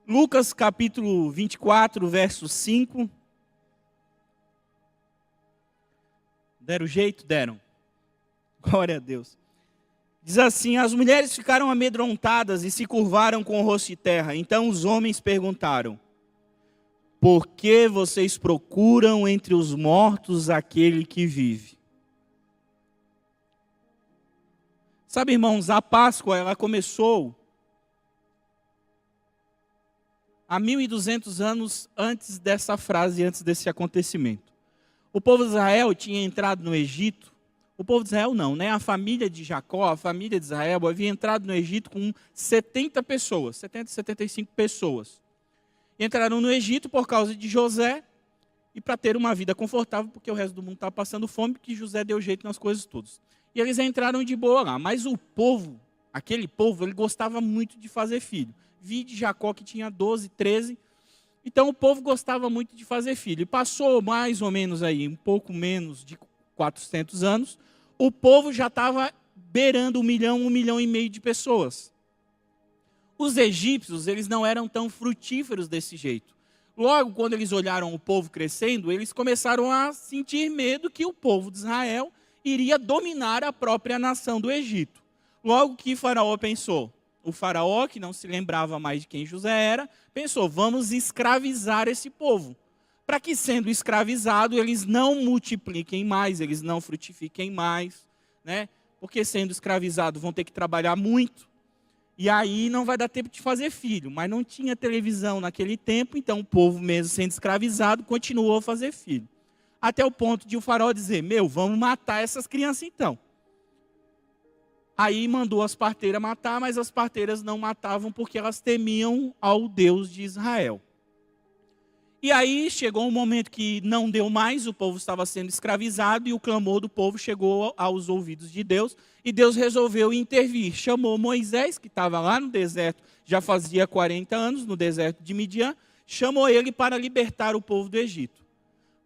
Lucas capítulo 24, verso 5. Deram jeito? Deram. Glória a Deus. Diz assim: as mulheres ficaram amedrontadas e se curvaram com o rosto de terra. Então os homens perguntaram: por que vocês procuram entre os mortos aquele que vive? Sabe, irmãos, a Páscoa ela começou há 1.200 anos antes dessa frase, antes desse acontecimento. O povo de Israel tinha entrado no Egito. O povo de Israel não, né? A família de Jacó, a família de Israel havia entrado no Egito com 70 pessoas, 70, 75 pessoas. Entraram no Egito por causa de José e para ter uma vida confortável, porque o resto do mundo estava passando fome, porque José deu jeito nas coisas todas. E eles entraram de boa lá, mas o povo, aquele povo, ele gostava muito de fazer filho. Vi de Jacó que tinha 12, 13, então o povo gostava muito de fazer filho. E passou mais ou menos aí, um pouco menos de 400 anos, o povo já estava beirando 1 milhão e meio de pessoas. Os egípcios, eles não eram tão frutíferos desse jeito. Logo, quando eles olharam o povo crescendo, eles começaram a sentir medo que o povo de Israel iria dominar a própria nação do Egito. Logo que Faraó pensou, o Faraó, que não se lembrava mais de quem José era, pensou, vamos escravizar esse povo, para que, sendo escravizado, eles não multipliquem mais, eles não frutifiquem mais, né? Porque sendo escravizados vão ter que trabalhar muito, e aí não vai dar tempo de fazer filho. Mas não tinha televisão naquele tempo, então o povo, mesmo sendo escravizado, continuou a fazer filho. Até o ponto de o Faraó dizer, vamos matar essas crianças então. Aí mandou as parteiras matar, mas as parteiras não matavam porque elas temiam ao Deus de Israel. E aí chegou um momento que não deu mais, o povo estava sendo escravizado e o clamor do povo chegou aos ouvidos de Deus e Deus resolveu intervir. Chamou Moisés, que estava lá no deserto, já fazia 40 anos, no deserto de Midian, chamou ele para libertar o povo do Egito.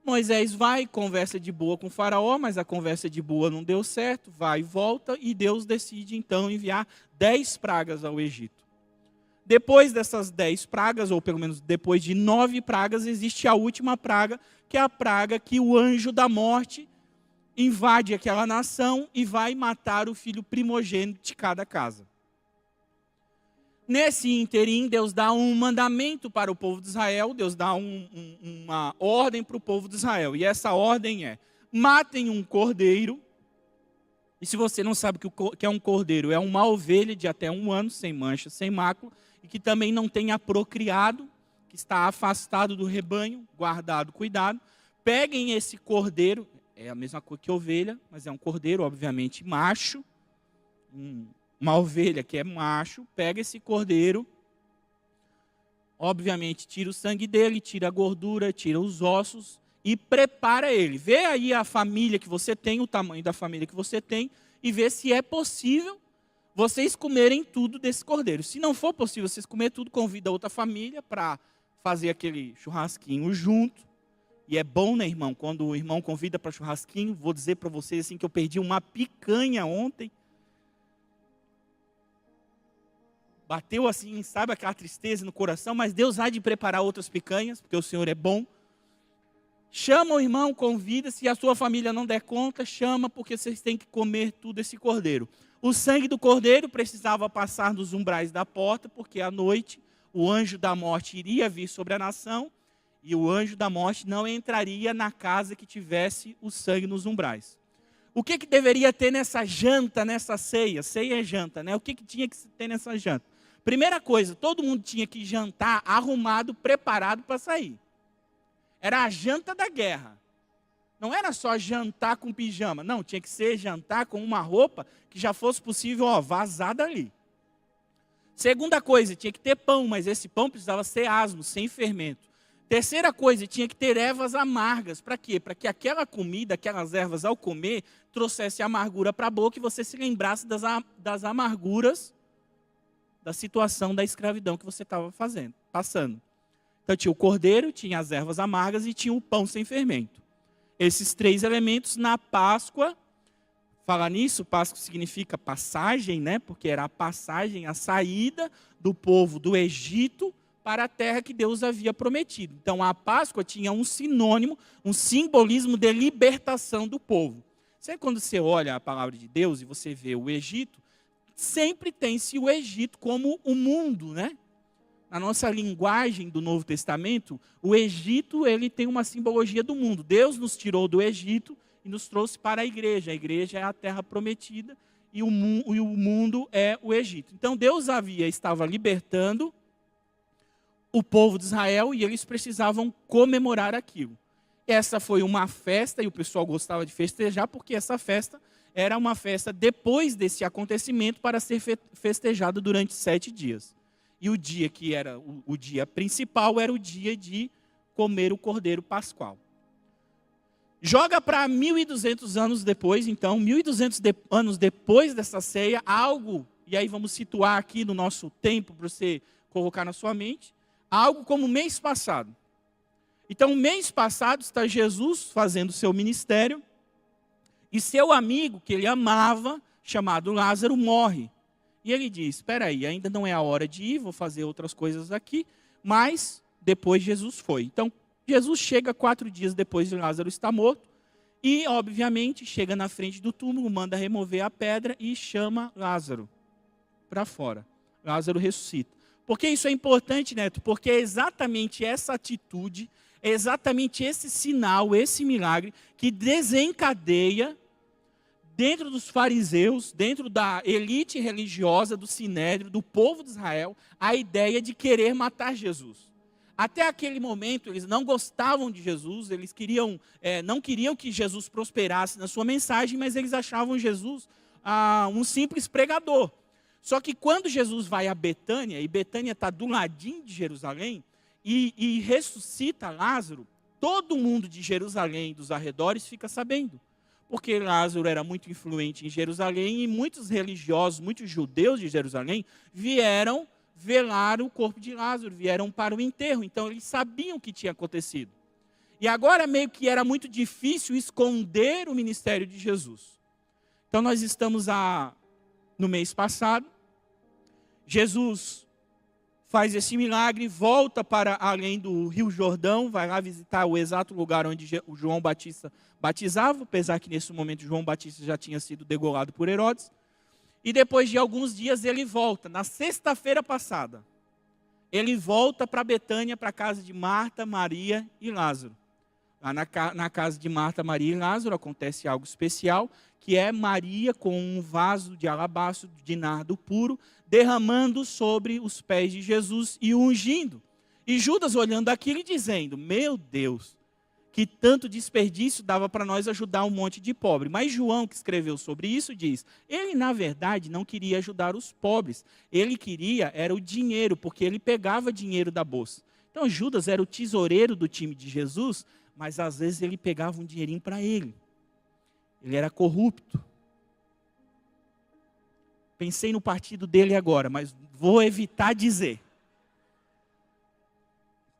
Moisés vai, conversa de boa com o Faraó, mas a conversa de boa não deu certo, vai e volta e Deus decide então enviar 10 pragas ao Egito. Depois dessas 10 pragas, ou pelo menos depois de 9 pragas, existe a última praga, que é a praga que o anjo da morte invade aquela nação e vai matar o filho primogênito de cada casa. Nesse ínterim, Deus dá um mandamento para o povo de Israel, Deus dá uma ordem para o povo de Israel. E essa ordem é, matem um cordeiro. E se você não sabe o que é um cordeiro, é uma ovelha de até 1 ano, sem mancha, sem mácula, e que também não tenha procriado, que está afastado do rebanho, guardado, cuidado. Peguem esse cordeiro, é a mesma coisa que ovelha, mas é um cordeiro, obviamente, macho, uma ovelha que é macho, pega esse cordeiro, obviamente tira o sangue dele, tira a gordura, tira os ossos e prepara ele. Vê aí a família que você tem, o tamanho da família que você tem e vê se é possível vocês comerem tudo desse cordeiro. Se não for possível vocês comerem tudo, convida outra família para fazer aquele churrasquinho junto. E é bom, né, irmão? Quando o irmão convida para churrasquinho, vou dizer para vocês assim que eu perdi uma picanha ontem. Bateu assim, sabe aquela tristeza no coração, mas Deus há de preparar outras picanhas, porque o Senhor é bom. Chama o irmão, convida, se a sua família não der conta, chama, porque vocês têm que comer tudo esse cordeiro. O sangue do cordeiro precisava passar nos umbrais da porta, porque à noite o anjo da morte iria vir sobre a nação, e o anjo da morte não entraria na casa que tivesse o sangue nos umbrais. O que deveria ter nessa janta, nessa ceia? Ceia é janta, né? O que tinha que ter nessa janta? Primeira coisa, todo mundo tinha que jantar arrumado, preparado para sair. Era a janta da guerra. Não era só jantar com pijama. Não, tinha que ser jantar com uma roupa que já fosse possível, vazar dali. Segunda coisa, tinha que ter pão, mas esse pão precisava ser asmo, sem fermento. Terceira coisa, tinha que ter ervas amargas. Para quê? Para que aquela comida, aquelas ervas, ao comer, trouxesse amargura para a boca e você se lembrasse das amarguras da situação da escravidão que você estava passando. Então tinha o cordeiro, tinha as ervas amargas e tinha o pão sem fermento. Esses 3 elementos na Páscoa, falar nisso, Páscoa significa passagem, né? Porque era a passagem, a saída do povo do Egito para a terra que Deus havia prometido. Então, a Páscoa tinha um sinônimo, um simbolismo de libertação do povo. Sempre quando você olha a palavra de Deus e você vê o Egito, sempre tem-se o Egito como o mundo, né? Na nossa linguagem do Novo Testamento, o Egito ele tem uma simbologia do mundo. Deus nos tirou do Egito e nos trouxe para a igreja. A igreja é a terra prometida e o mundo é o Egito. Então, Deus estava libertando o povo de Israel e eles precisavam comemorar aquilo. Essa foi uma festa e o pessoal gostava de festejar porque essa festa era uma festa depois desse acontecimento para ser festejada durante 7 dias. E o dia que era o dia principal era o dia de comer o cordeiro pascual. Joga para 1.200 anos depois, então, 1.200 anos depois dessa ceia, algo, e aí vamos situar aqui no nosso tempo para você colocar na sua mente, algo como o mês passado. Então, mês passado está Jesus fazendo seu ministério e seu amigo, que ele amava, chamado Lázaro, morre. E ele diz, espera aí, ainda não é a hora de ir, vou fazer outras coisas aqui, mas depois Jesus foi. Então, Jesus chega 4 dias depois de Lázaro estar morto e, obviamente, chega na frente do túmulo, manda remover a pedra e chama Lázaro para fora. Lázaro ressuscita. Por que isso é importante, Neto? Porque é exatamente essa atitude, é exatamente esse sinal, esse milagre que desencadeia dentro dos fariseus, dentro da elite religiosa, do sinédrio, do povo de Israel, a ideia de querer matar Jesus. Até aquele momento, eles não gostavam de Jesus, eles não queriam que Jesus prosperasse na sua mensagem, mas eles achavam Jesus um simples pregador. Só que quando Jesus vai a Betânia, e Betânia está do ladinho de Jerusalém, e ressuscita Lázaro, todo mundo de Jerusalém e dos arredores fica sabendo. Porque Lázaro era muito influente em Jerusalém e muitos religiosos, muitos judeus de Jerusalém vieram velar o corpo de Lázaro, vieram para o enterro. Então eles sabiam o que tinha acontecido. E agora meio que era muito difícil esconder o ministério de Jesus. Então nós estamos no mês passado, Jesus faz esse milagre, volta para além do Rio Jordão, vai lá visitar o exato lugar onde o João Batista batizava, apesar que nesse momento João Batista já tinha sido degolado por Herodes. E depois de alguns dias ele volta, na sexta-feira passada, ele volta para Betânia, para a casa de Marta, Maria e Lázaro. Lá na casa de Marta, Maria e Lázaro acontece algo especial, que é Maria com um vaso de alabastro de nardo puro, derramando sobre os pés de Jesus e o ungindo. E Judas olhando aquilo e dizendo, meu Deus, que tanto desperdício dava para nós ajudar um monte de pobre. Mas João, que escreveu sobre isso, diz, ele na verdade não queria ajudar os pobres, ele queria era o dinheiro, porque ele pegava dinheiro da bolsa. Então Judas era o tesoureiro do time de Jesus, mas às vezes ele pegava um dinheirinho para ele. Ele era corrupto. Pensei no partido dele agora, mas vou evitar dizer.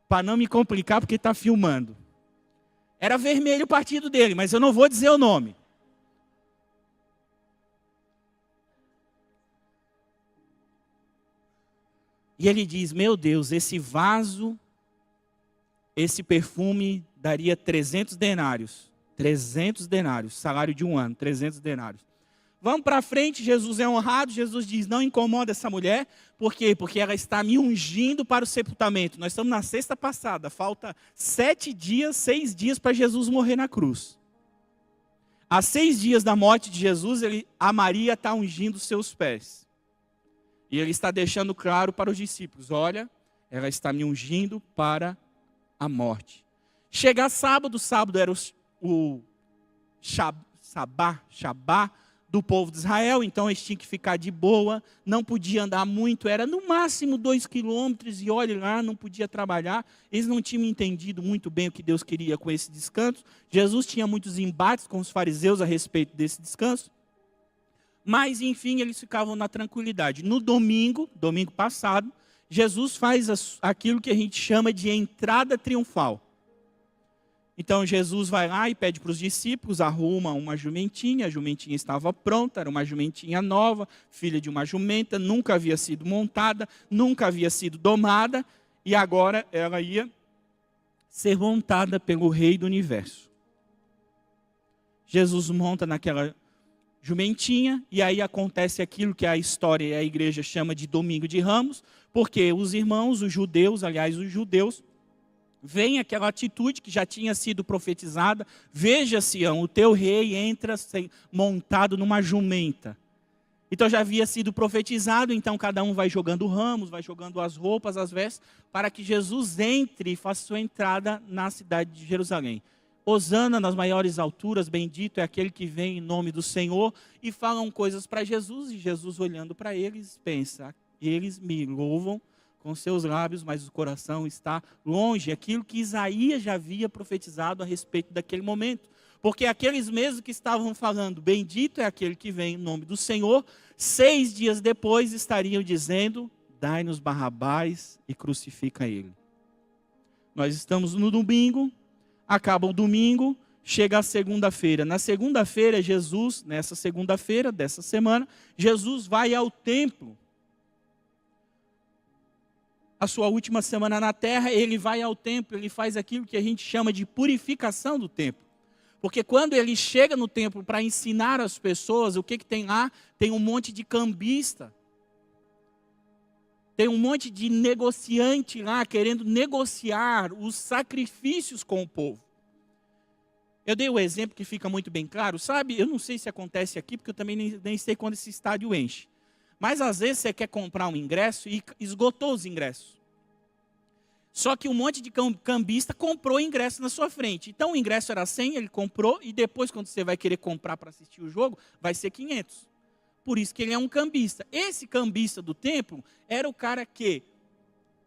Para não me complicar, porque está filmando. Era vermelho o partido dele, mas eu não vou dizer o nome. E ele diz, meu Deus, esse vaso, esse perfume daria 300 denários. 300 denários, salário de um ano, 300 denários. Vamos para frente, Jesus é honrado, Jesus diz, não incomoda essa mulher. Por quê? Porque ela está me ungindo para o sepultamento. Nós estamos na sexta passada, falta 6 dias para Jesus morrer na cruz. Há 6 dias da morte de Jesus, a Maria está ungindo os seus pés. E ele está deixando claro para os discípulos, olha, ela está me ungindo para a morte. Chega sábado era o Shabá do povo de Israel, então eles tinham que ficar de boa, não podia andar muito, era no máximo 2 quilômetros, e olhe lá, não podia trabalhar, eles não tinham entendido muito bem o que Deus queria com esse descanso. Jesus tinha muitos embates com os fariseus a respeito desse descanso, mas enfim, eles ficavam na tranquilidade. No domingo passado, Jesus faz aquilo que a gente chama de entrada triunfal. Então Jesus vai lá e pede para os discípulos, arruma uma jumentinha, a jumentinha estava pronta, era uma jumentinha nova, filha de uma jumenta, nunca havia sido montada, nunca havia sido domada, e agora ela ia ser montada pelo Rei do Universo. Jesus monta naquela jumentinha, e aí acontece aquilo que a história e a igreja chama de Domingo de Ramos, porque os irmãos, os judeus, veem aquela atitude que já tinha sido profetizada: veja, Sião, o teu rei entra montado numa jumenta. Então já havia sido profetizado, então cada um vai jogando ramos, vai jogando as roupas, as vestes, para que Jesus entre e faça sua entrada na cidade de Jerusalém. Hosana nas maiores alturas, bendito é aquele que vem em nome do Senhor, e falam coisas para Jesus, e Jesus, olhando para eles, pensa: eles me louvam com seus lábios, mas o coração está longe. Aquilo que Isaías já havia profetizado a respeito daquele momento. Porque aqueles mesmos que estavam falando, bendito é aquele que vem em nome do Senhor, 6 dias depois estariam dizendo: dai-nos Barrabás e crucifica ele. Nós estamos no domingo, acaba o domingo, chega a segunda-feira. Na segunda-feira, Jesus, nessa segunda-feira dessa semana, Jesus vai ao templo. A sua última semana na terra, ele vai ao templo, ele faz aquilo que a gente chama de purificação do templo. Porque quando ele chega no templo para ensinar as pessoas, o que tem lá? Tem um monte de cambista. Tem um monte de negociante lá, querendo negociar os sacrifícios com o povo. Eu dei o exemplo que fica muito bem claro, sabe? Eu não sei se acontece aqui, porque eu também nem sei quando esse estádio enche. Mas às vezes você quer comprar um ingresso e esgotou os ingressos. Só que um monte de cambista comprou ingresso na sua frente. Então o ingresso era 100, ele comprou, e depois quando você vai querer comprar para assistir o jogo, vai ser 500. Por isso que ele é um cambista. Esse cambista do templo era o cara que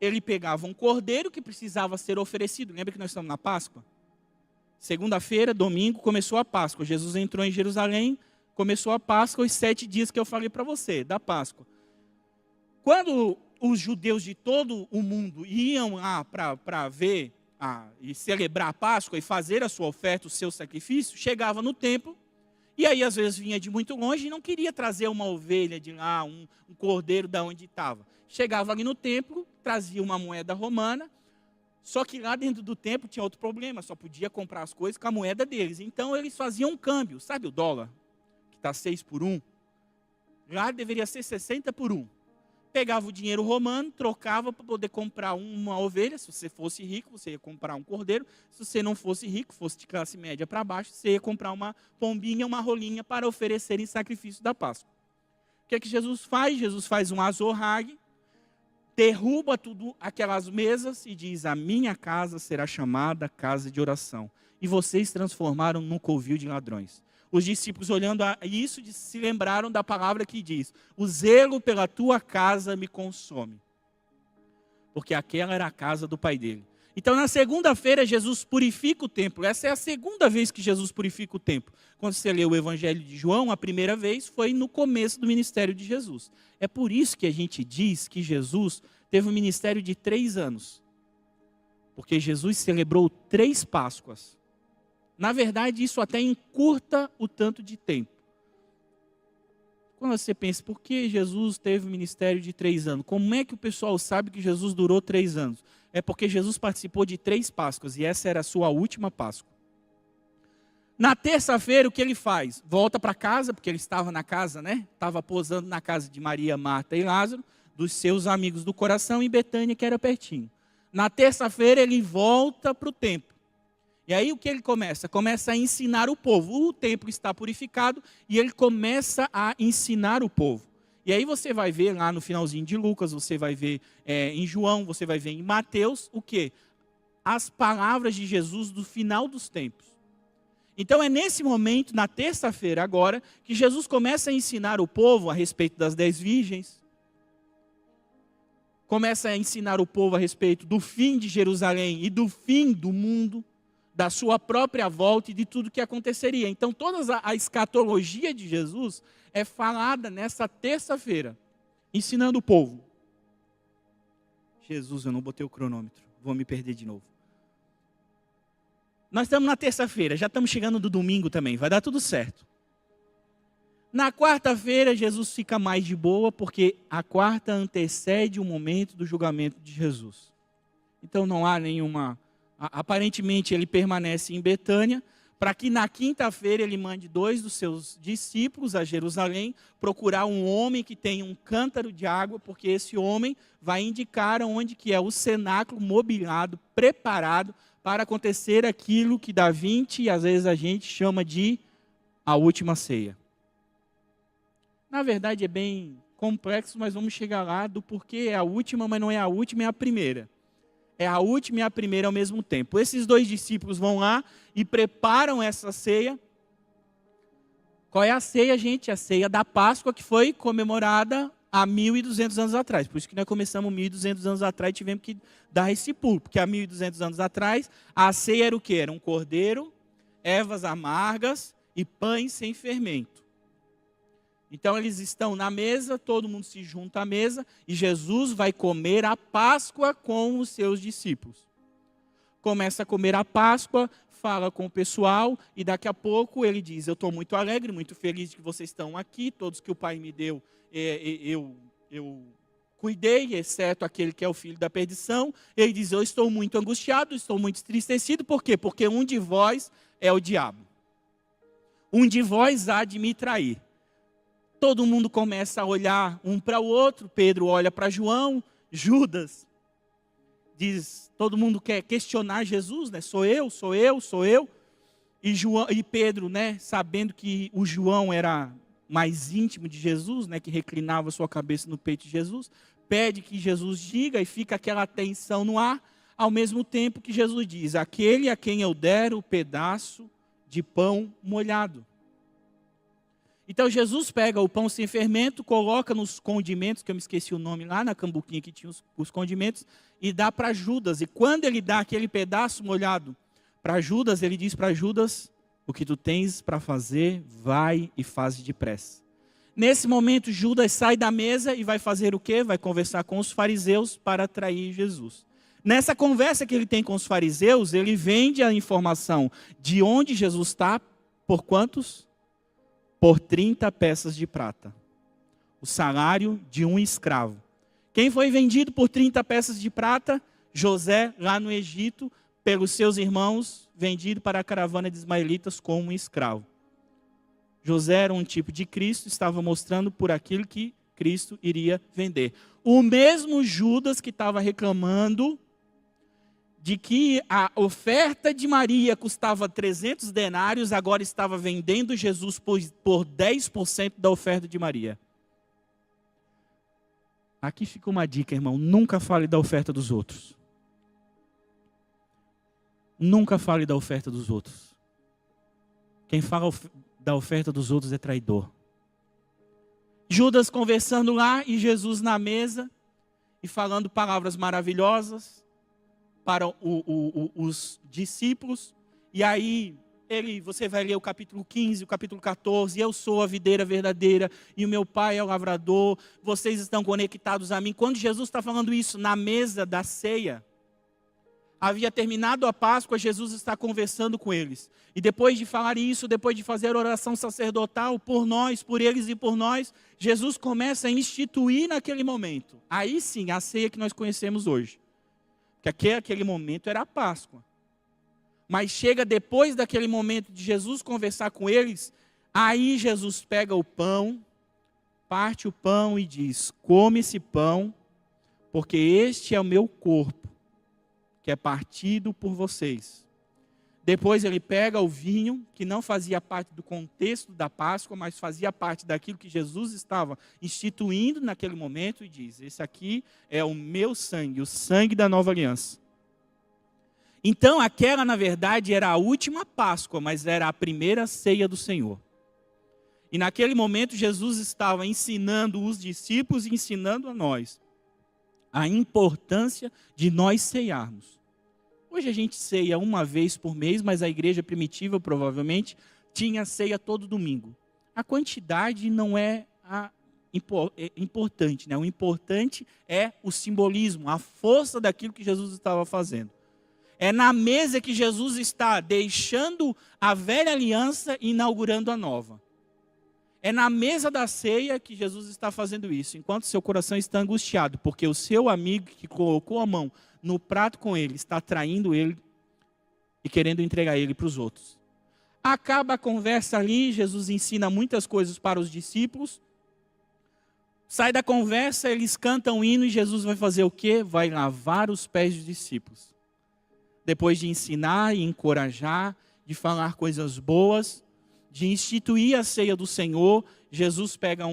ele pegava um cordeiro que precisava ser oferecido. Lembra que nós estamos na Páscoa? Segunda-feira, domingo, começou a Páscoa. Jesus entrou em Jerusalém, começou a Páscoa, os 7 dias que eu falei para você, da Páscoa. Quando os judeus de todo o mundo iam lá para ver e celebrar a Páscoa e fazer a sua oferta, o seu sacrifício, chegava no templo, e aí às vezes vinha de muito longe e não queria trazer uma ovelha de lá, um cordeiro da onde estava. Chegava ali no templo, trazia uma moeda romana, só que lá dentro do templo tinha outro problema, só podia comprar as coisas com a moeda deles. Então eles faziam um câmbio, sabe o dólar? Está 6 por 1, lá deveria ser 60 por 1. Pegava o dinheiro romano, trocava para poder comprar uma ovelha. Se você fosse rico, você ia comprar um cordeiro. Se você não fosse rico, fosse de classe média para baixo, você ia comprar uma pombinha, uma rolinha para oferecer em sacrifício da Páscoa. O que é que Jesus faz? Jesus faz um azorrague, derruba tudo aquelas mesas e diz: a minha casa será chamada casa de oração. E vocês transformaram num covil de ladrões. Os discípulos, olhando a isso, se lembraram da palavra que diz: o zelo pela tua casa me consome. Porque aquela era a casa do pai dele. Então, na segunda-feira, Jesus purifica o templo. Essa é a segunda vez que Jesus purifica o templo. Quando você lê o Evangelho de João, a primeira vez foi no começo do ministério de Jesus. É por isso que a gente diz que Jesus teve um ministério de 3 anos. Porque Jesus celebrou 3 Páscoas. Na verdade, isso até encurta o tanto de tempo. Quando você pensa, por que Jesus teve um ministério de 3 anos? Como é que o pessoal sabe que Jesus durou 3 anos? É porque Jesus participou de 3 Páscoas, e essa era a sua última Páscoa. Na terça-feira, o que ele faz? Volta para casa, porque ele estava na casa, né? Estava posando na casa de Maria, Marta e Lázaro, dos seus amigos do coração, em Betânia, que era pertinho. Na terça-feira, ele volta para o templo. E aí o que ele começa? Começa a ensinar o povo. O templo está purificado e ele começa a ensinar o povo. E aí você vai ver lá no finalzinho de Lucas, você vai ver em João, você vai ver em Mateus, o quê? As palavras de Jesus do final dos tempos. Então é nesse momento, na terça-feira agora, que Jesus começa a ensinar o povo a respeito das 10 virgens. Começa a ensinar o povo a respeito do fim de Jerusalém e do fim do mundo, da sua própria volta e de tudo que aconteceria. Então, toda a escatologia de Jesus é falada nessa terça-feira, ensinando o povo. Jesus, eu não botei o cronômetro, vou me perder de novo. Nós estamos na terça-feira, já estamos chegando do domingo também, vai dar tudo certo. Na quarta-feira, Jesus fica mais de boa, porque a quarta antecede o momento do julgamento de Jesus. então não há nenhuma... Aparentemente ele permanece em Betânia, para que na quinta-feira ele mande 2 dos seus discípulos a Jerusalém procurar um homem que tenha um cântaro de água, porque esse homem vai indicar onde que é o cenáculo mobiliado, preparado para acontecer aquilo que Da Vinci e às vezes a gente chama de a última ceia. Na verdade é bem complexo, mas vamos chegar lá do porquê é a última, mas não é a última, é a primeira. É a última e a primeira ao mesmo tempo. Esses 2 discípulos vão lá e preparam essa ceia. Qual é a ceia, gente? A ceia da Páscoa, que foi comemorada há 1.200 anos atrás. Por isso que nós começamos 1.200 anos atrás e tivemos que dar esse pulo. Porque há 1.200 anos atrás, a ceia era o quê? Era um cordeiro, ervas amargas e pães sem fermento. Então eles estão na mesa, todo mundo se junta à mesa e Jesus vai comer a Páscoa com os seus discípulos. Começa a comer a Páscoa, fala com o pessoal e daqui a pouco ele diz: eu estou muito alegre, muito feliz de que vocês estão aqui, todos que o Pai me deu, eu cuidei, exceto aquele que é o filho da perdição. Ele diz: eu estou muito angustiado, estou muito entristecido, por quê? Porque um de vós é o diabo. Um de vós há de me trair. Todo mundo começa a olhar um para o outro. Pedro olha para João, Judas diz, todo mundo quer questionar Jesus, né? Sou eu. E Pedro, né, sabendo que o João era mais íntimo de Jesus, né, que reclinava sua cabeça no peito de Jesus, pede que Jesus diga e fica aquela tensão no ar, ao mesmo tempo que Jesus diz: aquele a quem eu der o pedaço de pão molhado. Então Jesus pega o pão sem fermento, coloca nos condimentos, que eu me esqueci o nome lá na cambuquinha que tinha os condimentos, e dá para Judas. E quando ele dá aquele pedaço molhado para Judas, ele diz para Judas: o que tu tens para fazer, vai e faz depressa. Nesse momento Judas sai da mesa e vai fazer o quê? Vai conversar com os fariseus para atrair Jesus. Nessa conversa que ele tem com os fariseus, ele vende a informação de onde Jesus está, por quantos? Por 30 peças de prata. O salário de um escravo. Quem foi vendido por 30 peças de prata? José, lá no Egito, pelos seus irmãos, vendido para a caravana de ismaelitas como um escravo. José era um tipo de Cristo, estava mostrando por aquilo que Cristo iria vender. O mesmo Judas que estava reclamando de que a oferta de Maria custava 300 denários, agora estava vendendo Jesus por 10% da oferta de Maria. Aqui fica uma dica, irmão: nunca fale da oferta dos outros. Nunca fale da oferta dos outros. Quem fala da oferta dos outros é traidor. Judas conversando lá e Jesus na mesa e falando palavras maravilhosas para os discípulos. E aí você vai ler o capítulo 15, o capítulo 14, eu sou a videira verdadeira e o meu pai é o lavrador, vocês estão conectados a mim. Quando Jesus está falando isso na mesa da ceia, havia terminado a Páscoa, Jesus está conversando com eles. E depois de falar isso, depois de fazer a oração sacerdotal por nós, por eles e por nós, Jesus começa a instituir naquele momento. Aí sim, a ceia que nós conhecemos hoje. Porque aquele momento era a Páscoa. Mas chega depois daquele momento de Jesus conversar com eles, aí Jesus pega o pão, parte o pão e diz: come esse pão, porque este é o meu corpo, que é partido por vocês. Depois ele pega o vinho, que não fazia parte do contexto da Páscoa, mas fazia parte daquilo que Jesus estava instituindo naquele momento, e diz: esse aqui é o meu sangue, o sangue da nova aliança. Então aquela na verdade era a última Páscoa, mas era a primeira ceia do Senhor. E naquele momento Jesus estava ensinando os discípulos e ensinando a nós a importância de nós ceiarmos. Hoje a gente ceia uma vez por mês, mas a igreja primitiva provavelmente tinha ceia todo domingo. A quantidade não é importante, né? O importante é o simbolismo, a força daquilo que Jesus estava fazendo. É na mesa que Jesus está deixando a velha aliança e inaugurando a nova. É na mesa da ceia que Jesus está fazendo isso, enquanto seu coração está angustiado, porque o seu amigo que colocou a mão no prato com ele, está traindo ele e querendo entregar ele para os outros. Acaba a conversa ali, Jesus ensina muitas coisas para os discípulos. Sai da conversa, eles cantam o hino e Jesus vai fazer o quê? Vai lavar os pés dos discípulos. Depois de ensinar e encorajar, de falar coisas boas, de instituir a ceia do Senhor, Jesus pega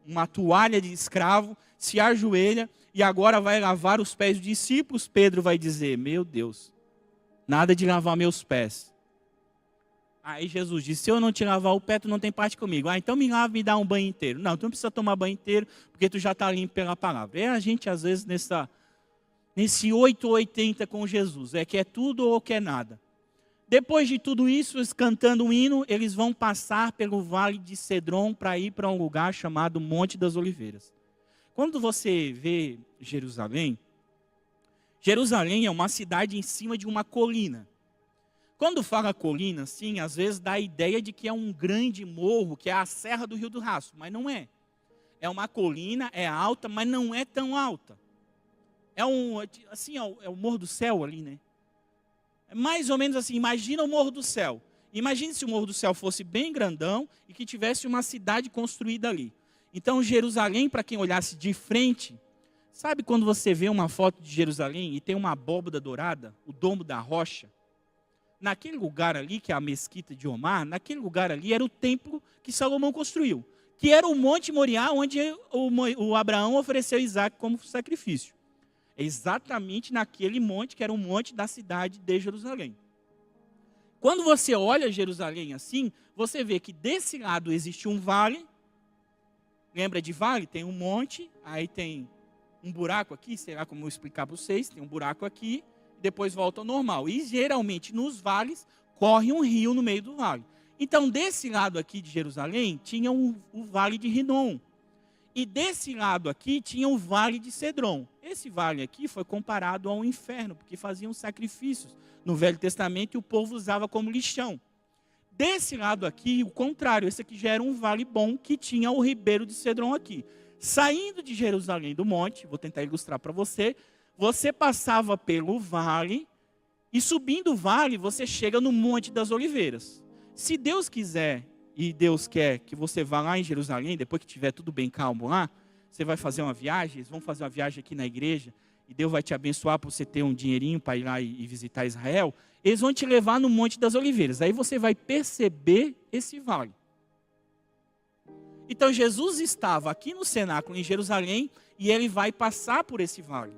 uma toalha de escravo, se ajoelha e agora vai lavar os pés dos discípulos. Pedro vai dizer, meu Deus, nada de lavar meus pés. Aí Jesus disse, se eu não te lavar o pé, tu não tem parte comigo. Então me lava e me dá um banho inteiro. Não, tu não precisa tomar banho inteiro, porque tu já está limpo pela palavra. É a gente, às vezes, nesse 880 com Jesus. É que é tudo ou que é nada. Depois de tudo isso, eles cantando um hino, eles vão passar pelo vale de Cedron para ir para um lugar chamado Monte das Oliveiras. Quando você vê Jerusalém, Jerusalém é uma cidade em cima de uma colina. Quando fala colina, assim, às vezes dá a ideia de que é um grande morro, que é a Serra do Rio do Rastro, mas não é. É uma colina, é alta, mas não é tão alta. É o Morro do Céu ali, né? É mais ou menos assim, imagina o Morro do Céu. Imagine se o Morro do Céu fosse bem grandão e que tivesse uma cidade construída ali. Então, Jerusalém, para quem olhasse de frente, sabe quando você vê uma foto de Jerusalém e tem uma abóbada dourada, o domo da rocha? Naquele lugar ali, que é a mesquita de Omar, naquele lugar ali era o templo que Salomão construiu, que era o Monte Moriá, onde o Abraão ofereceu Isaac como sacrifício. É exatamente naquele monte, que era o monte da cidade de Jerusalém. Quando você olha Jerusalém assim, você vê que desse lado existe um vale. Lembra de vale? Tem um monte, aí tem um buraco aqui, sei lá como eu explicar para vocês, tem um buraco aqui, depois volta ao normal. E geralmente nos vales corre um rio no meio do vale. Então desse lado aqui de Jerusalém tinha o vale de Rinom. E desse lado aqui tinha o vale de Cedron. Esse vale aqui foi comparado ao inferno, porque faziam sacrifícios no Velho Testamento e o povo usava como lixão. Desse lado aqui, o contrário, esse aqui já era um vale bom que tinha o ribeiro de Cedron aqui. Saindo de Jerusalém do monte, vou tentar ilustrar para você, você passava pelo vale e subindo o vale você chega no Monte das Oliveiras. Se Deus quiser e Deus quer que você vá lá em Jerusalém, depois que tiver tudo bem calmo lá, você vai fazer uma viagem, eles vão fazer uma viagem aqui na igreja, e Deus vai te abençoar para você ter um dinheirinho para ir lá e visitar Israel, eles vão te levar no Monte das Oliveiras. Aí você vai perceber esse vale. Então Jesus estava aqui no cenáculo em Jerusalém, e ele vai passar por esse vale,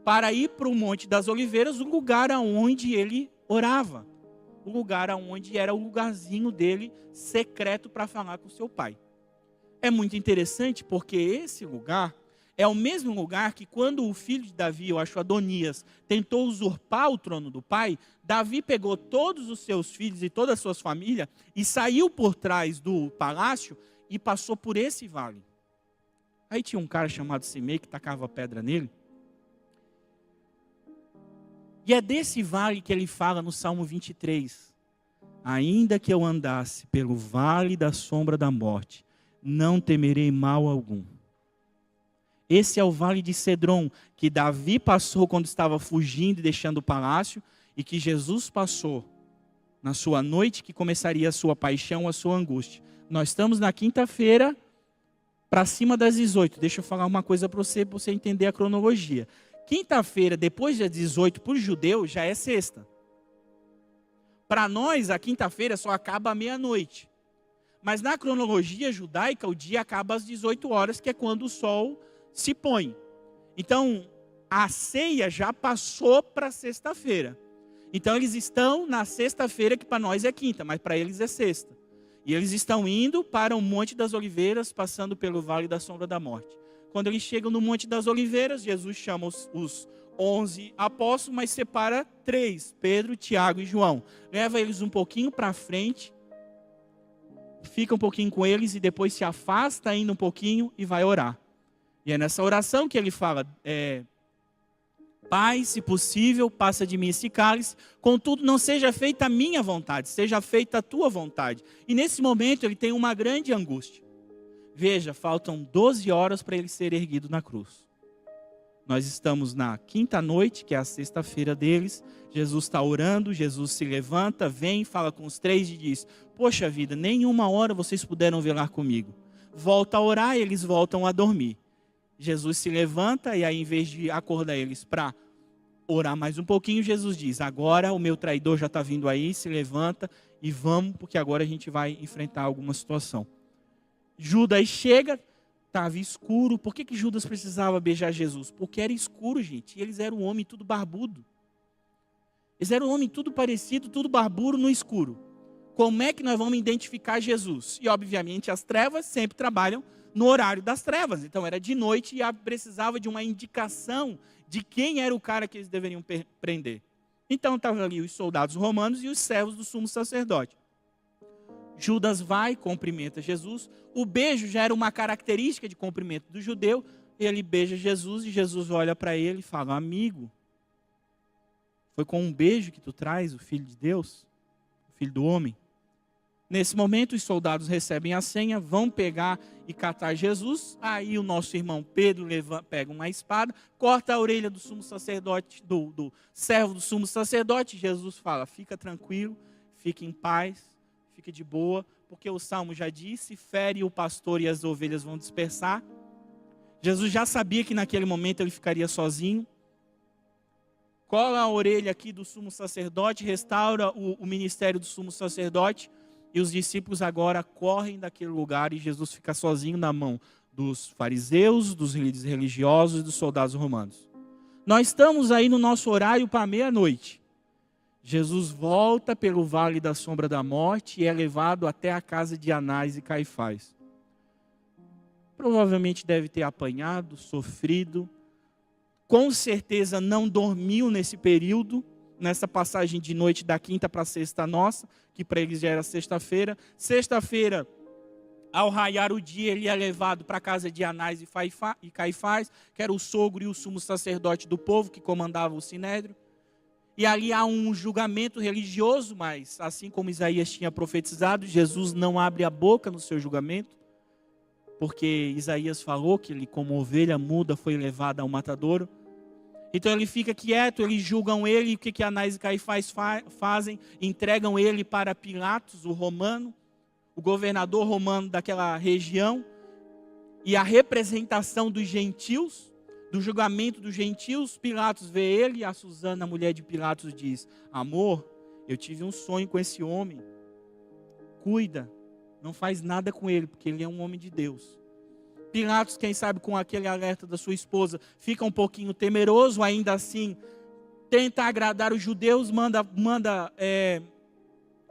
para ir para o Monte das Oliveiras, o lugar onde ele orava. O lugar onde era o lugarzinho dele secreto para falar com seu pai. É muito interessante porque esse lugar é o mesmo lugar que quando o filho de Davi, eu acho Adonias, tentou usurpar o trono do pai, Davi pegou todos os seus filhos e todas as suas famílias e saiu por trás do palácio e passou por esse vale. Aí tinha um cara chamado Simei que tacava pedra nele. E é desse vale que ele fala no Salmo 23. Ainda que eu andasse pelo vale da sombra da morte, não temerei mal algum. Esse é o vale de Cedron, que Davi passou quando estava fugindo e deixando o palácio, e que Jesus passou na sua noite que começaria a sua paixão, a sua angústia. Nós estamos na quinta-feira, para cima das 18. Deixa eu falar uma coisa para você entender a cronologia. Quinta-feira, depois das 18, para os judeus, já é sexta. Para nós, a quinta-feira só acaba à meia-noite. Mas na cronologia judaica, o dia acaba às 18 horas, que é quando o sol se põe. Então, a ceia já passou para sexta-feira. Então, eles estão na sexta-feira, que para nós é quinta, mas para eles é sexta. E eles estão indo para o Monte das Oliveiras, passando pelo Vale da Sombra da Morte. Quando eles chegam no Monte das Oliveiras, Jesus chama os 11 apóstolos, mas separa 3, Pedro, Tiago e João. Leva eles um pouquinho para frente, fica um pouquinho com eles e depois se afasta ainda um pouquinho e vai orar. E é nessa oração que ele fala, Pai, se possível, passa de mim esse cálice, contudo não seja feita a minha vontade, seja feita a tua vontade. E nesse momento ele tem uma grande angústia. Veja, faltam 12 horas para ele ser erguido na cruz. Nós estamos na quinta noite, que é a sexta-feira deles. Jesus está orando, Jesus se levanta, vem, fala com os três e diz: poxa vida, nenhuma hora vocês puderam velar comigo. Volta a orar e eles voltam a dormir. Jesus se levanta e aí, em vez de acordar eles para orar mais um pouquinho, Jesus diz: agora o meu traidor já está vindo aí, se levanta e vamos, porque agora a gente vai enfrentar alguma situação. Judas chega, estava escuro. Por que Judas precisava beijar Jesus? Porque era escuro, gente, e eles eram um homem tudo barbudo. Eles eram um homem tudo parecido, tudo barbudo no escuro. Como é que nós vamos identificar Jesus? E obviamente as trevas sempre trabalham no horário das trevas. Então era de noite e precisava de uma indicação de quem era o cara que eles deveriam prender. Então estavam ali os soldados romanos e os servos do sumo sacerdote. Judas vai, cumprimenta Jesus. O beijo já era uma característica de cumprimento do judeu. Ele beija Jesus e Jesus olha para ele e fala: amigo, foi com um beijo que tu traz o Filho de Deus, o Filho do homem? Nesse momento, os soldados recebem a senha, vão pegar e catar Jesus. Aí o nosso irmão Pedro pega uma espada, corta a orelha do sumo sacerdote, do servo do sumo sacerdote. Jesus fala: fica tranquilo, fique em paz, fique de boa, porque o Salmo já disse: fere o pastor e as ovelhas vão dispersar. Jesus já sabia que naquele momento ele ficaria sozinho. Cola a orelha aqui do sumo sacerdote, restaura o ministério do sumo sacerdote. E os discípulos agora correm daquele lugar e Jesus fica sozinho na mão dos fariseus, dos líderes religiosos e dos soldados romanos. Nós estamos aí no nosso horário para meia-noite. Jesus volta pelo vale da sombra da morte e é levado até a casa de Anás e Caifás. Provavelmente deve ter apanhado, sofrido. Com certeza não dormiu nesse período, nessa passagem de noite da quinta para a sexta nossa, que para eles já era sexta-feira. Sexta-feira, ao raiar o dia, ele é levado para a casa de Anás e Caifás, que era o sogro e o sumo sacerdote do povo, que comandava o sinédrio. E ali há um julgamento religioso, mas assim como Isaías tinha profetizado, Jesus não abre a boca no seu julgamento, porque Isaías falou que ele, como ovelha muda, foi levado ao matadouro. Então ele fica quieto, eles julgam ele, e o que Anás e Caifás fazem? Entregam ele para Pilatos, o romano, o governador romano daquela região, e a representação dos gentios, do julgamento dos gentios. Pilatos vê ele, e a Susana, a mulher de Pilatos, diz: amor, eu tive um sonho com esse homem, cuida, não faz nada com ele, porque ele é um homem de Deus. Pilatos, quem sabe com aquele alerta da sua esposa, fica um pouquinho temeroso, ainda assim tenta agradar os judeus, manda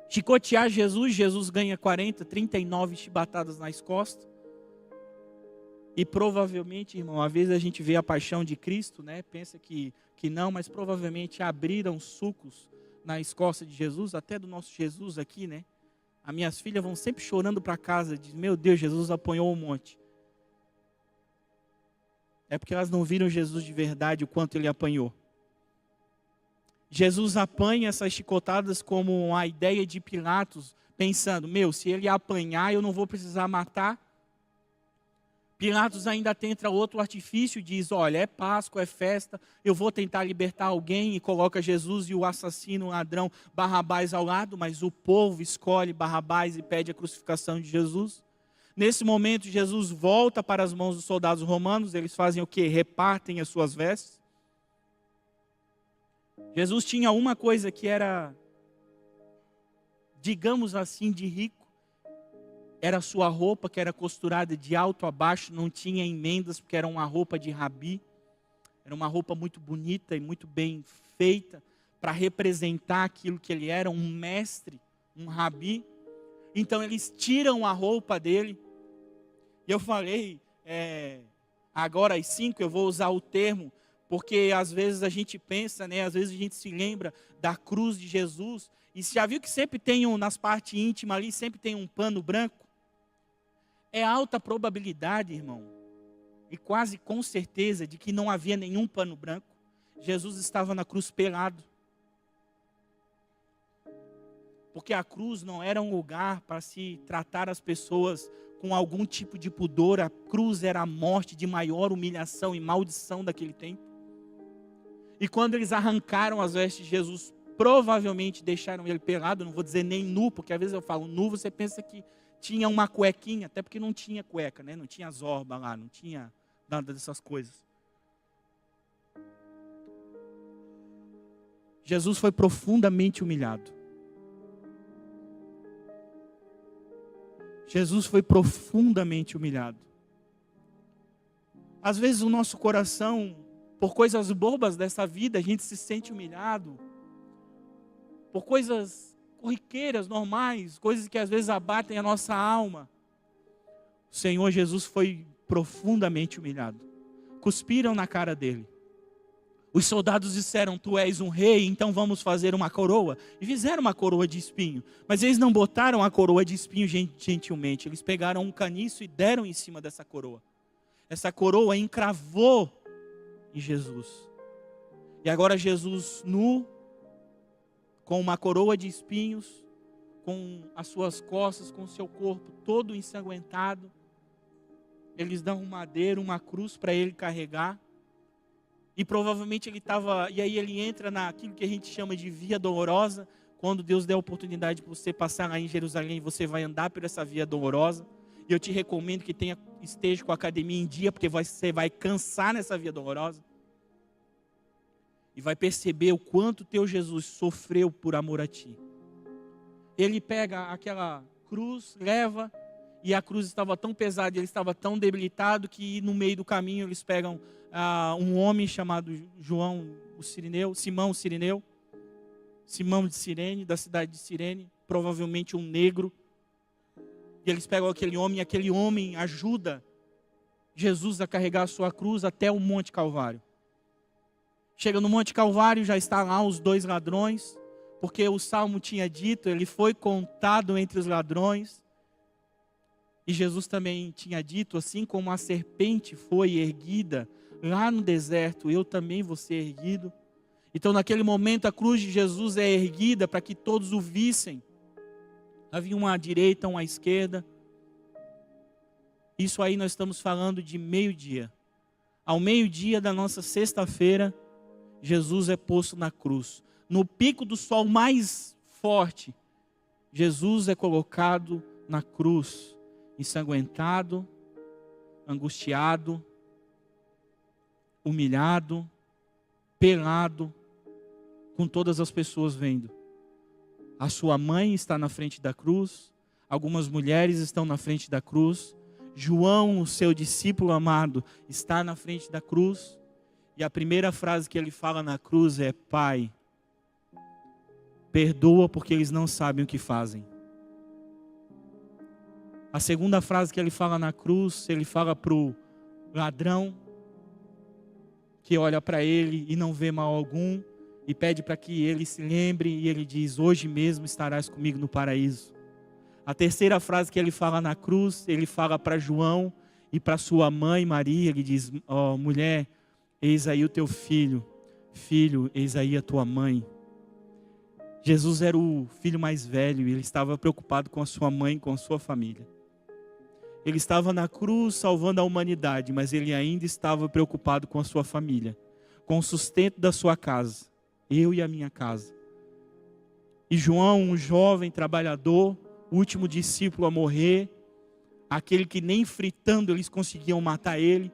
chicotear Jesus. Jesus ganha 39 chibatadas nas costas. E provavelmente, irmão, às vezes a gente vê a paixão de Cristo, né? Pensa que não, mas provavelmente abriram sucos nas costas de Jesus, até do nosso Jesus aqui, né? As minhas filhas vão sempre chorando para casa, dizem: meu Deus, Jesus apanhou um monte. É porque elas não viram Jesus de verdade, o quanto ele apanhou. Jesus apanha essas chicotadas como a ideia de Pilatos, pensando: se ele apanhar, eu não vou precisar matar. Pilatos ainda tenta outro artifício, diz: olha, é Páscoa, é festa, eu vou tentar libertar alguém, e coloca Jesus e o assassino, o ladrão Barrabás ao lado, mas o povo escolhe Barrabás e pede a crucificação de Jesus. Nesse momento, Jesus volta para as mãos dos soldados romanos. Eles fazem o quê? Repartem as suas vestes. Jesus tinha uma coisa que era, digamos assim, de rico. Era a sua roupa, que era costurada de alto a baixo, não tinha emendas, porque era uma roupa de rabi. Era uma roupa muito bonita e muito bem feita, para representar aquilo que ele era, um mestre, um rabi. Então eles tiram a roupa dele. E eu falei, agora às 5 eu vou usar o termo, porque às vezes a gente pensa, né? Às vezes a gente se lembra da cruz de Jesus. E você já viu que sempre tem nas partes íntimas ali, sempre tem um pano branco? É alta probabilidade, irmão, e quase com certeza, de que não havia nenhum pano branco. Jesus estava na cruz pelado. Porque a cruz não era um lugar para se tratar as pessoas com algum tipo de pudor. A cruz era a morte de maior humilhação e maldição daquele tempo. E quando eles arrancaram as vestes de Jesus, provavelmente deixaram ele pelado, não vou dizer nem nu, porque às vezes eu falo nu, você pensa que tinha uma cuequinha, até porque não tinha cueca, né? Não tinha zorba lá, não tinha nada dessas coisas. Jesus foi profundamente humilhado. Jesus foi profundamente humilhado. Às vezes o nosso coração, por coisas bobas dessa vida, a gente se sente humilhado. Por coisas corriqueiras, normais, coisas que às vezes abatem a nossa alma. O Senhor Jesus foi profundamente humilhado. Cuspiram na cara dele. Os soldados disseram: tu és um rei, então vamos fazer uma coroa. E fizeram uma coroa de espinho. Mas eles não botaram a coroa de espinho gentilmente. Eles pegaram um caniço e deram em cima dessa coroa. Essa coroa encravou em Jesus. E agora Jesus nu, com uma coroa de espinhos, com as suas costas, com o seu corpo todo ensanguentado. Eles dão um madeiro, uma cruz para ele carregar. E provavelmente ele estava, e aí ele entra naquilo que a gente chama de via dolorosa. Quando Deus der a oportunidade para você passar lá em Jerusalém, você vai andar por essa via dolorosa. E eu te recomendo que esteja com a academia em dia, porque você vai cansar nessa via dolorosa. E vai perceber o quanto teu Jesus sofreu por amor a ti. Ele pega aquela cruz, leva, e a cruz estava tão pesada, ele estava tão debilitado, que no meio do caminho eles pegam um homem chamado Simão o Cirineu, Simão de Cirene, da cidade de Cirene, provavelmente um negro. E eles pegam aquele homem, e aquele homem ajuda Jesus a carregar a sua cruz até o Monte Calvário. Chega no Monte Calvário, já está lá os dois ladrões, porque o Salmo tinha dito, ele foi contado entre os ladrões. E Jesus também tinha dito, assim como a serpente foi erguida lá no deserto, eu também vou ser erguido. Então naquele momento a cruz de Jesus é erguida para que todos o vissem. Havia uma à direita, uma à esquerda. Isso aí nós estamos falando de meio-dia. Ao meio-dia da nossa sexta-feira, Jesus é posto na cruz. No pico do sol mais forte, Jesus é colocado na cruz, ensanguentado, angustiado, humilhado, pelado, com todas as pessoas vendo. A sua mãe está na frente da cruz, algumas mulheres estão na frente da cruz, João, o seu discípulo amado, está na frente da cruz, e a primeira frase que ele fala na cruz é: Pai, perdoa porque eles não sabem o que fazem. A segunda frase que ele fala na cruz, ele fala para o ladrão, que olha para ele e não vê mal algum, e pede para que ele se lembre, e ele diz: hoje mesmo estarás comigo no paraíso. A terceira frase que ele fala na cruz, ele fala para João e para sua mãe Maria, ele diz: ó, mulher, eis aí o teu filho, filho, eis aí a tua mãe. Jesus era o filho mais velho, e ele estava preocupado com a sua mãe, com a sua família. Ele estava na cruz salvando a humanidade, mas ele ainda estava preocupado com a sua família, com o sustento da sua casa, eu e a minha casa. E João, um jovem trabalhador, o último discípulo a morrer, aquele que nem fritando eles conseguiam matar ele,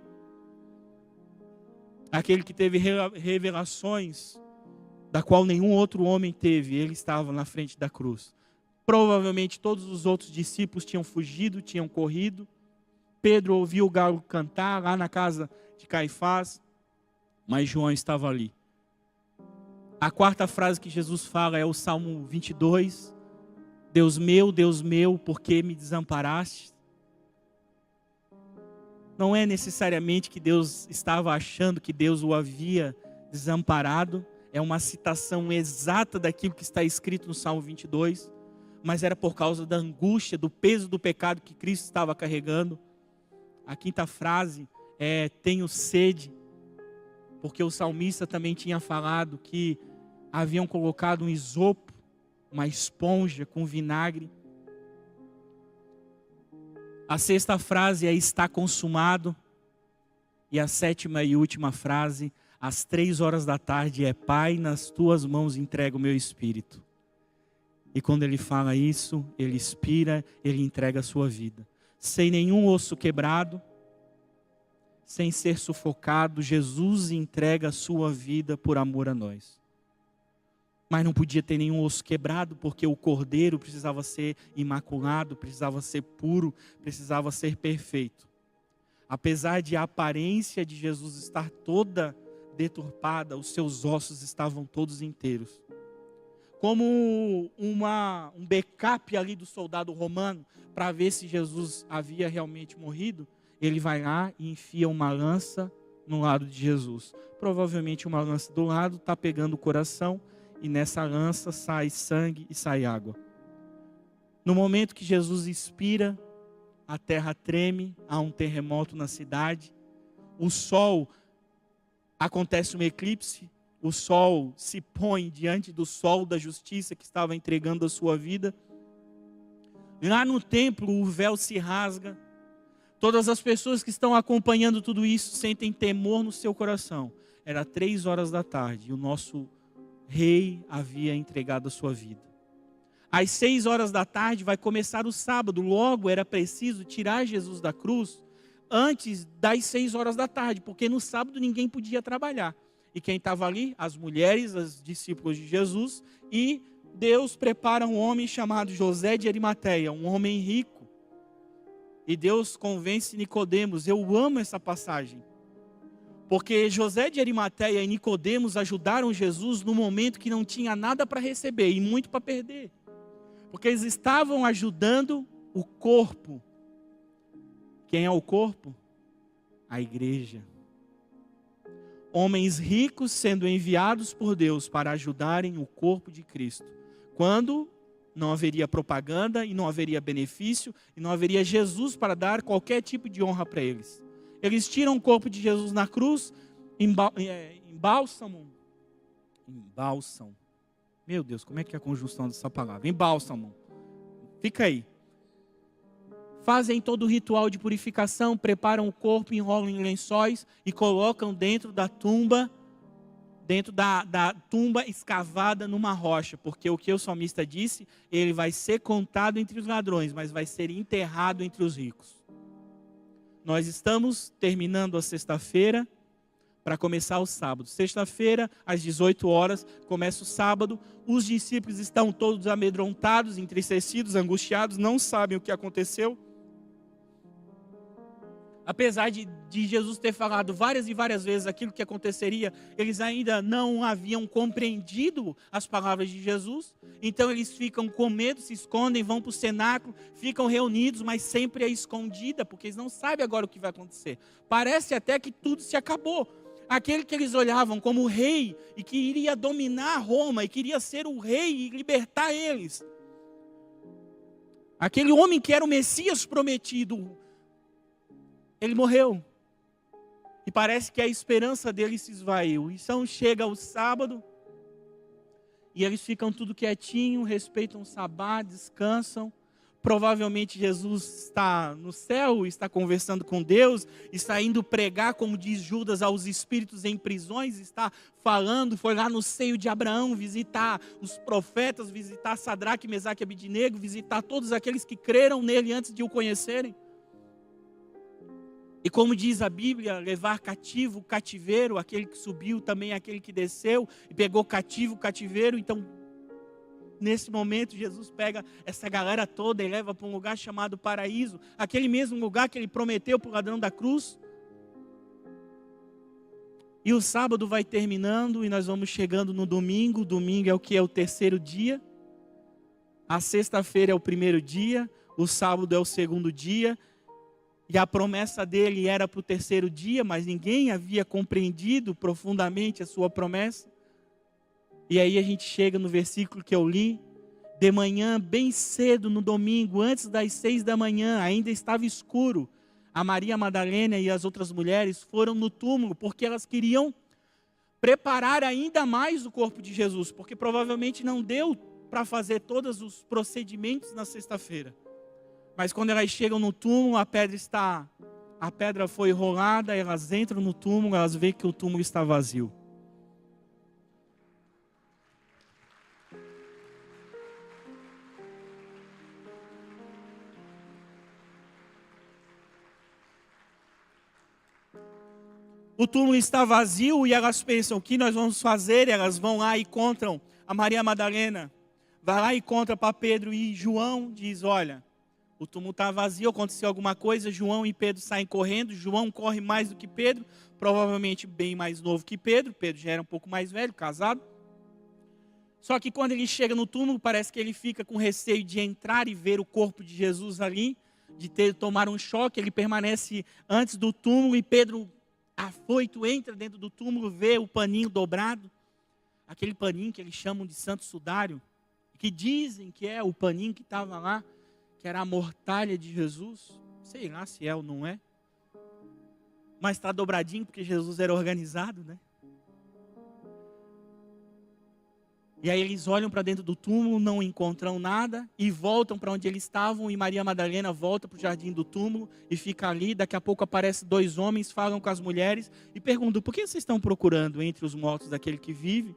aquele que teve revelações da qual nenhum outro homem teve, ele estava na frente da cruz. Provavelmente todos os outros discípulos tinham fugido, tinham corrido. Pedro ouviu o galo cantar lá na casa de Caifás, mas João estava ali. A quarta frase que Jesus fala é o Salmo 22. Deus meu, por que me desamparaste? Não é necessariamente que Deus estava achando que Deus o havia desamparado. É uma citação exata daquilo que está escrito no Salmo 22. Mas era por causa da angústia, do peso do pecado que Cristo estava carregando. A quinta frase é: tenho sede, porque o salmista também tinha falado que haviam colocado um isopo uma esponja com vinagre. A sexta frase é está consumado. E a sétima e última frase, às 3 horas da tarde, é Pai, nas tuas mãos entrego o meu espírito. E quando ele fala isso, ele expira, ele entrega a sua vida. Sem nenhum osso quebrado, sem ser sufocado, Jesus entrega a sua vida por amor a nós. Mas não podia ter nenhum osso quebrado, porque o cordeiro precisava ser imaculado, precisava ser puro, precisava ser perfeito. Apesar de a aparência de Jesus estar toda deturpada, os seus ossos estavam todos inteiros. Como um backup ali do soldado romano, para ver se Jesus havia realmente morrido, ele vai lá e enfia uma lança no lado de Jesus. Provavelmente uma lança do lado está pegando o coração, e nessa lança sai sangue e sai água. No momento que Jesus expira, a terra treme, há um terremoto na cidade, o sol, acontece um eclipse, o sol se põe diante do sol da justiça que estava entregando a sua vida. Lá no templo o véu se rasga, todas as pessoas que estão acompanhando tudo isso sentem temor no seu coração. Era 3 horas da tarde e o nosso rei havia entregado a sua vida. Às 6 horas da tarde vai começar o sábado, logo era preciso tirar Jesus da cruz antes das 6 horas da tarde, porque no sábado ninguém podia trabalhar. E quem estava ali? As mulheres, as discípulos de Jesus, e Deus prepara um homem chamado José de Arimateia, um homem rico. E Deus convence Nicodemos. Eu amo essa passagem, porque José de Arimateia e Nicodemos ajudaram Jesus no momento que não tinha nada para receber e muito para perder. Porque eles estavam ajudando o corpo. Quem é o corpo? A igreja. Homens ricos sendo enviados por Deus para ajudarem o corpo de Cristo. Quando não haveria propaganda e não haveria benefício e não haveria Jesus para dar qualquer tipo de honra para eles. Eles tiram o corpo de Jesus na cruz, embálsamam. Meu Deus, como é que é a conjunção dessa palavra? Embálsamam. Fica aí. Fazem todo o ritual de purificação, preparam o corpo, enrolam em lençóis e colocam dentro da tumba escavada numa rocha. Porque o que o salmista disse, ele vai ser contado entre os ladrões, mas vai ser enterrado entre os ricos. Nós estamos terminando a sexta-feira para começar o sábado. Sexta-feira, às 18 horas, começa o sábado. Os discípulos estão todos amedrontados, entristecidos, angustiados, não sabem o que aconteceu. Apesar de Jesus ter falado várias e várias vezes aquilo que aconteceria, eles ainda não haviam compreendido as palavras de Jesus. Então eles ficam com medo, se escondem, vão para o cenáculo, ficam reunidos, mas sempre é escondida, porque eles não sabem agora o que vai acontecer. Parece até que tudo se acabou. Aquele que eles olhavam como rei e que iria dominar Roma e queria ser o rei e libertar eles. Aquele homem que era o Messias prometido, ele morreu. E parece que a esperança dele se esvaiu. Então chega o sábado e eles ficam tudo quietinho, respeitam o sabá, descansam. Provavelmente Jesus está no céu, está conversando com Deus, está indo pregar, como diz Judas, aos espíritos em prisões, está falando, foi lá no seio de Abraão visitar os profetas, visitar Sadraque, Mesaque e Abednego, visitar todos aqueles que creram nele antes de o conhecerem. E como diz a Bíblia, levar cativo o cativeiro, aquele que subiu também aquele que desceu, e pegou cativo o cativeiro. Então, nesse momento, Jesus pega essa galera toda e leva para um lugar chamado paraíso, aquele mesmo lugar que ele prometeu para o ladrão da cruz. E o sábado vai terminando e nós vamos chegando no domingo. Domingo é o que? É o terceiro dia. A sexta-feira é o primeiro dia, o sábado é o segundo dia. E a promessa dele era para o terceiro dia, mas ninguém havia compreendido profundamente a sua promessa. E aí a gente chega no versículo que eu li. De manhã, bem cedo no domingo, antes das 6 da manhã, ainda estava escuro. A Maria Madalena e as outras mulheres foram no túmulo, porque elas queriam preparar ainda mais o corpo de Jesus, porque provavelmente não deu para fazer todos os procedimentos na sexta-feira. Mas quando elas chegam no túmulo, a pedra foi rolada, elas entram no túmulo, elas veem que o túmulo está vazio. O túmulo está vazio e elas pensam, o que nós vamos fazer? Elas vão lá e encontram a Maria Madalena. Vai lá e encontra para Pedro e João, diz, olha, o túmulo está vazio, aconteceu alguma coisa, João e Pedro saem correndo, João corre mais do que Pedro, provavelmente bem mais novo que Pedro já era um pouco mais velho, casado. Só que quando ele chega no túmulo, parece que ele fica com receio de entrar e ver o corpo de Jesus ali, de tomar um choque, ele permanece antes do túmulo e Pedro, afoito, entra dentro do túmulo, vê o paninho dobrado, aquele paninho que eles chamam de santo sudário, que dizem que é o paninho que estava lá, que era a mortalha de Jesus, sei lá se é ou não é, mas está dobradinho porque Jesus era organizado, né? E aí eles olham para dentro do túmulo, não encontram nada e voltam para onde eles estavam. E Maria Madalena volta para o jardim do túmulo e fica ali. Daqui a pouco aparecem 2 homens, falam com as mulheres e perguntam, por que vocês estão procurando entre os mortos aquele que vive?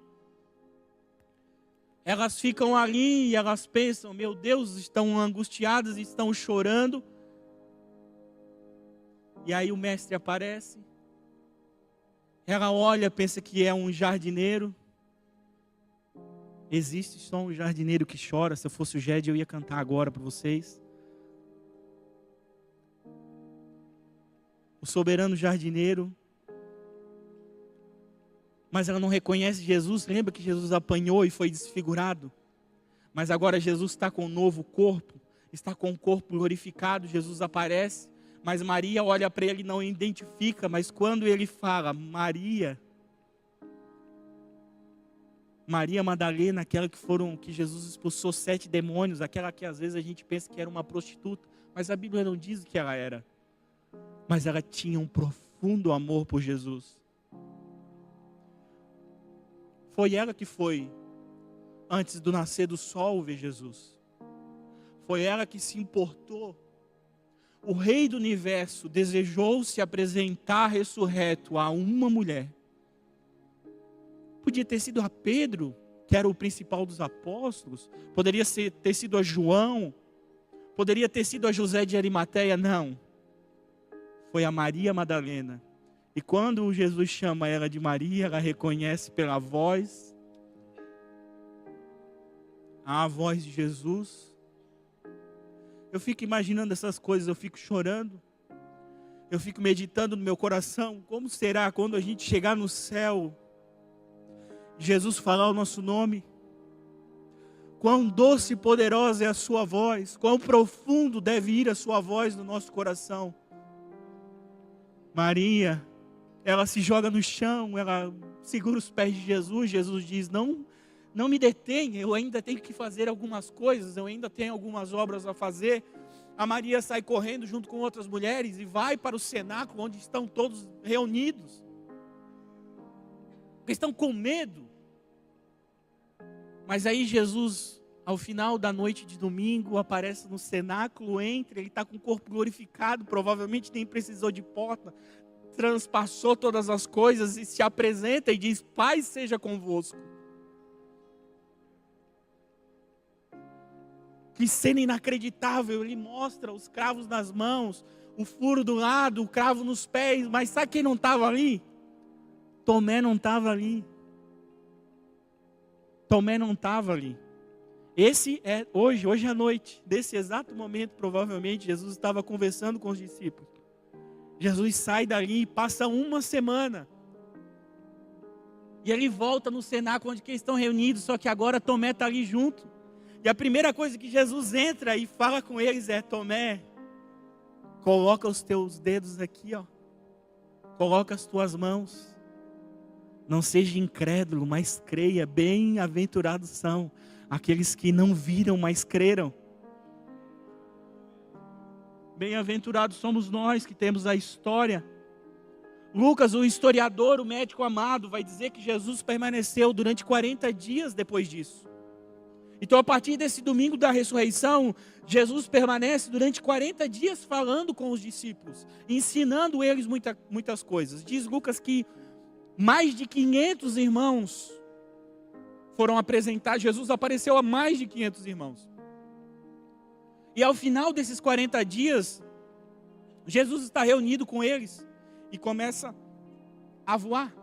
Elas ficam ali e elas pensam, meu Deus, estão angustiadas, estão chorando. E aí o mestre aparece. Ela olha, pensa que é um jardineiro. Existe só um jardineiro que chora. Se eu fosse o Ged, eu ia cantar agora para vocês. O soberano jardineiro. Mas ela não reconhece Jesus. Lembra que Jesus apanhou e foi desfigurado? Mas agora Jesus está com um novo corpo. Está com o corpo glorificado. Jesus aparece. Mas Maria olha para ele e não identifica. Mas quando ele fala, Maria Madalena, aquela que Jesus expulsou 7 demônios, aquela que às vezes a gente pensa que era uma prostituta, mas a Bíblia não diz o que ela era. Mas ela tinha um profundo amor por Jesus. Foi ela que foi, antes do nascer do sol, ver Jesus. Foi ela que se importou. O Rei do Universo desejou se apresentar ressurreto a uma mulher. Podia ter sido a Pedro, que era o principal dos apóstolos. Poderia ter sido a João. Poderia ter sido a José de Arimateia. Não. Foi a Maria Madalena. E quando Jesus chama ela de Maria, ela reconhece pela voz. A voz de Jesus. Eu fico imaginando essas coisas, eu fico chorando. Eu fico meditando no meu coração. Como será quando a gente chegar no céu? Jesus falar o nosso nome, quão doce e poderosa é a sua voz, quão profundo deve ir a sua voz no nosso coração. Maria, ela se joga no chão, ela segura os pés de Jesus, Jesus diz, não me detenha, eu ainda tenho que fazer algumas coisas, eu ainda tenho algumas obras a fazer. A Maria sai correndo junto com outras mulheres e vai para o cenáculo onde estão todos reunidos, porque estão com medo. Mas aí Jesus, ao final da noite de domingo, aparece no cenáculo, entra, ele está com o corpo glorificado, provavelmente nem precisou de porta, transpassou todas as coisas e se apresenta e diz, Pai seja convosco. Que cena inacreditável, ele mostra os cravos nas mãos, o furo do lado, o cravo nos pés, mas sabe quem não estava ali? Tomé não estava ali. Tomé não estava ali. Esse é hoje à noite, desse exato momento, provavelmente, Jesus estava conversando com os discípulos. Jesus sai dali e passa uma semana. E ele volta no cenáculo onde eles estão reunidos, só que agora Tomé está ali junto. E a primeira coisa que Jesus entra e fala com eles é, Tomé, coloca os teus dedos aqui, ó. Coloca as tuas mãos. Não seja incrédulo, mas creia. Bem-aventurados são aqueles que não viram, mas creram. Bem-aventurados somos nós que temos a história. Lucas, o historiador, o médico amado, vai dizer que Jesus permaneceu durante 40 dias depois disso. Então, a partir desse domingo da ressurreição, Jesus permanece durante 40 dias falando com os discípulos, ensinando eles muitas coisas. Diz Lucas que mais de 500 irmãos foram apresentados. Jesus apareceu a mais de 500 irmãos. E ao final desses 40 dias, Jesus está reunido com eles e começa a voar.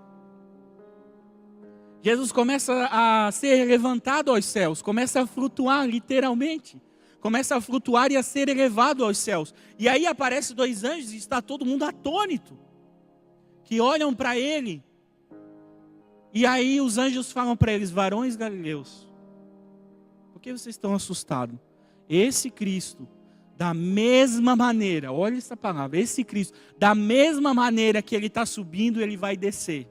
Jesus começa a ser levantado aos céus, começa a flutuar literalmente, começa a flutuar e a ser elevado aos céus. E aí aparecem 2 anjos e está todo mundo atônito, que olham para ele. E aí os anjos falam para eles: varões galileus, por que vocês estão assustados? Esse Cristo, da mesma maneira, olha essa palavra, esse Cristo, da mesma maneira que ele está subindo, ele vai descer.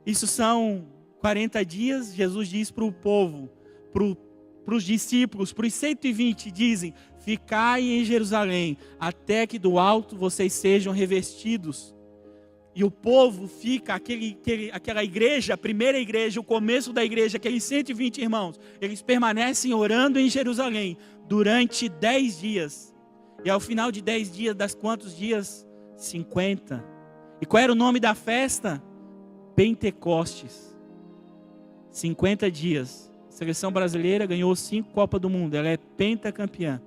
Isso são 40 dias. Jesus diz para o povo, para os discípulos, para os 120, dizem: ficai em Jerusalém, até que do alto vocês sejam revestidos. E o povo fica, aquela igreja, a primeira igreja, o começo da igreja, aqueles 120 irmãos, eles permanecem orando em Jerusalém durante 10 dias. E ao final de 10 dias, das quantos dias? 50. E qual era o nome da festa? Pentecostes. 50 dias. A seleção brasileira ganhou 5 Copas do Mundo. Ela é pentacampeã.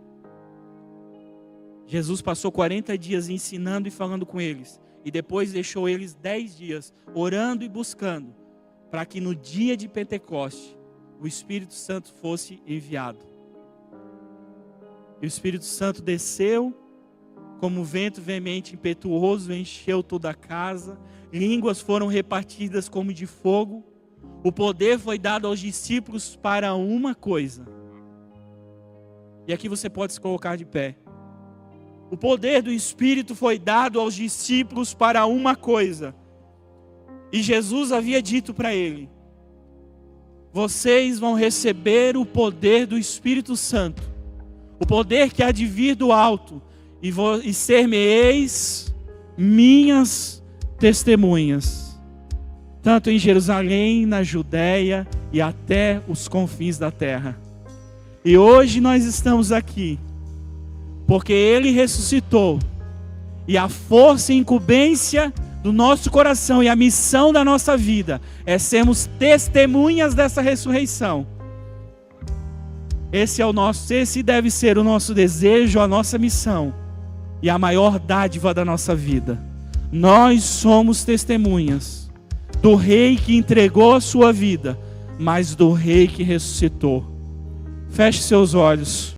Jesus passou 40 dias ensinando e falando com eles. E depois deixou eles 10 dias orando e buscando, para que no dia de Pentecoste o Espírito Santo fosse enviado. E o Espírito Santo desceu como um vento veemente impetuoso, encheu toda a casa. Línguas foram repartidas como de fogo. O poder foi dado aos discípulos para uma coisa. E aqui você pode se colocar de pé. O poder do Espírito foi dado aos discípulos para uma coisa. E Jesus havia dito para ele: vocês vão receber o poder do Espírito Santo, o poder que há de vir do alto, e ser-me-eis minhas testemunhas, tanto em Jerusalém, na Judéia e até os confins da terra. E hoje nós estamos aqui porque Ele ressuscitou, e a força e incumbência do nosso coração e a missão da nossa vida é sermos testemunhas dessa ressurreição. Esse deve ser o nosso desejo, a nossa missão e a maior dádiva da nossa vida. Nós somos testemunhas do Rei que entregou a sua vida, mas do Rei que ressuscitou. Feche seus olhos.